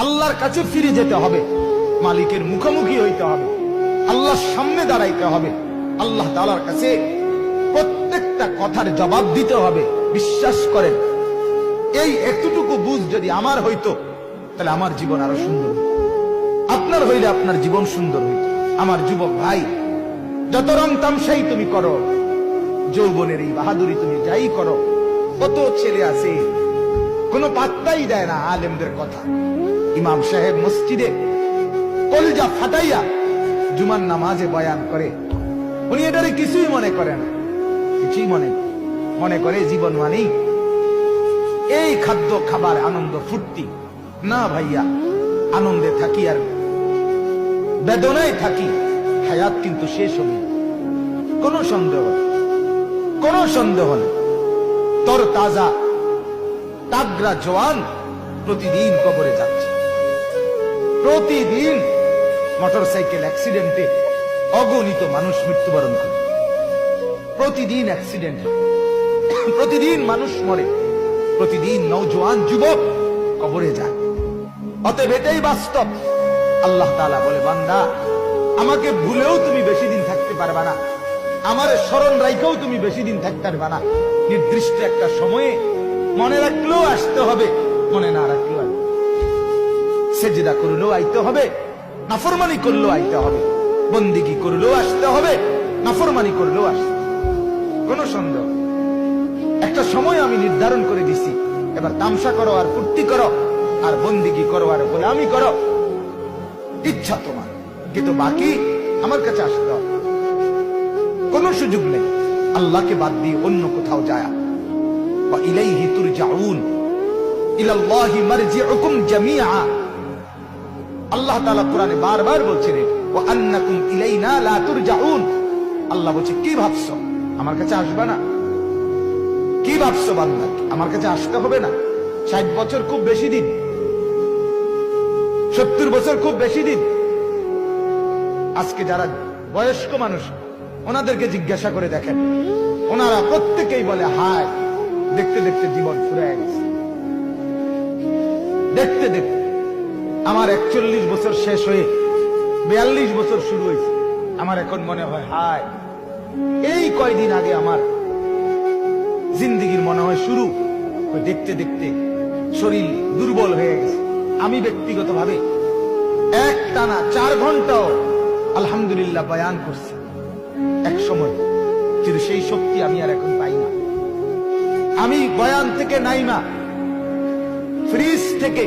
আল্লাহর কাছে ফিরে যেতে হবে, মালিকের মুখোমুখি হইতে হবে, আল্লাহর সামনে দাঁড়াইতে হবে, আল্লাহ তাআলার কাছে প্রত্যেকটা কথার জবাব দিতে হবে। বিশ্বাস করেন, এই এতটুকু বুঝ যদি আমার হইতো তাহলে আমার জীবন আরো সুন্দর হইত, আপনার হইলে আপনার জীবন সুন্দর হইত। আমার যুবক ভাই, যত রং তামসাই তুমি করো, যৌবনের এই বাহাদুরি তুমি যাই করো, কত ছেলে আছে কোনো পাত্তাই দেয় না আলেমদের কথা। ইমাম সাহেব মসজিদে কলজা ফাটাইয়া জুমার নামাজে বয়ান করে, উনি এটারে কিছুই মনে করেন, কিছুই মনে করে জীবন মানেই এই খাদ্য খাবার আনন্দ ফুর্তি। না ভাইয়া, আনন্দে থাকি আর বেদনায় থাকি, হায়াত কিন্তু শেষ হবে, কোনো সন্দেহ নেই। তোর তাজা তাগরা জওয়ান প্রতিদিন কবরে যাচ্ছে, প্রতিদিন মোটরসাইকেল অ্যাক্সিডেন্টে অগণিত মানুষ মৃত্যুবরণ করে, প্রতিদিন অ্যাক্সিডেন্টে প্রতিদিন মানুষ মরে, প্রতিদিন নওজোয়ান যুবক কবরে যায়। অতএব এটাই বাস্তব। আল্লাহ তাআলা বলে, বান্দা আমাকে ভুলেও তুমি বেশি দিন থাকতে পারবা না, আমার স্মরণ রাইখাও তুমি বেশি দিন থাকতে পারবা না। নির্দিষ্ট একটা সময়ে মনে রাখলেও আসতে হবে, মনে না রাখলেও আসবে, সেজদা করলেও আইতে হবে, নাফরমানি করলেও আইতে হবে, বন্দিগি করলেও আসতে হবে, নাফরমানি করলেও আসতে হবে, কোনো সন্দেহ। একটা সময় আমি নির্ধারণ করে দিছি, এবার তামসা করো আর ফুর্তি করো আর বন্দিগি করো আর গোলামি করো, ইচ্ছা তোমার, কিন্তু বাকি আমার কাছে আসতে হবে, কোনো সুযোগ নেই আল্লাহকে বাদ দিয়ে অন্য কোথাও যায়। ওয়া ইলাইহি তুরজাউন, ইলাল্লাহি মারজিউকুম জামিআ। আল্লাহ তাআলা কোরআনে বারবার বলছেন, ওয়া আন্নাকুম ইলাইনা লা তুরজাউন। আল্লাহ বলছে, কি ভাবছো আমার কাছে আসবে না? কি ভাবছো বান্দা, আমার কাছে আসতে হবে না? 60 বছর খুব বেশি দিন, 70 বছর খুব বেশি দিন। আজকে যারা বয়স্ক মানুষ, ওনাদেরকে জিজ্ঞাসা করে দেখেন, ওনারা প্রত্যেকেই বলে, হায় দেখতে দেখতে জীবন ফুরায় গেছে, দেখতে দেখতে আমার 41 বছর শেষ হয়ে 42 বছর শুরু হয়েছে, আমার এখন মনে হয় হায় এই কয়দিন আগে আমার জিন্দেগির মনে হয় শুরু। দেখতে দেখতে শরীর দুর্বল হয়ে গেছে। আমি ব্যক্তিগতভাবে এক টানা 4 ঘন্টাও আলহামদুলিল্লাহ বয়ান করছি এক সময়, কিন্তু সেই শক্তি আমি আর এখন পাই না। আমি বয়ান থেকে নাইমা, ফ্রিজ থেকে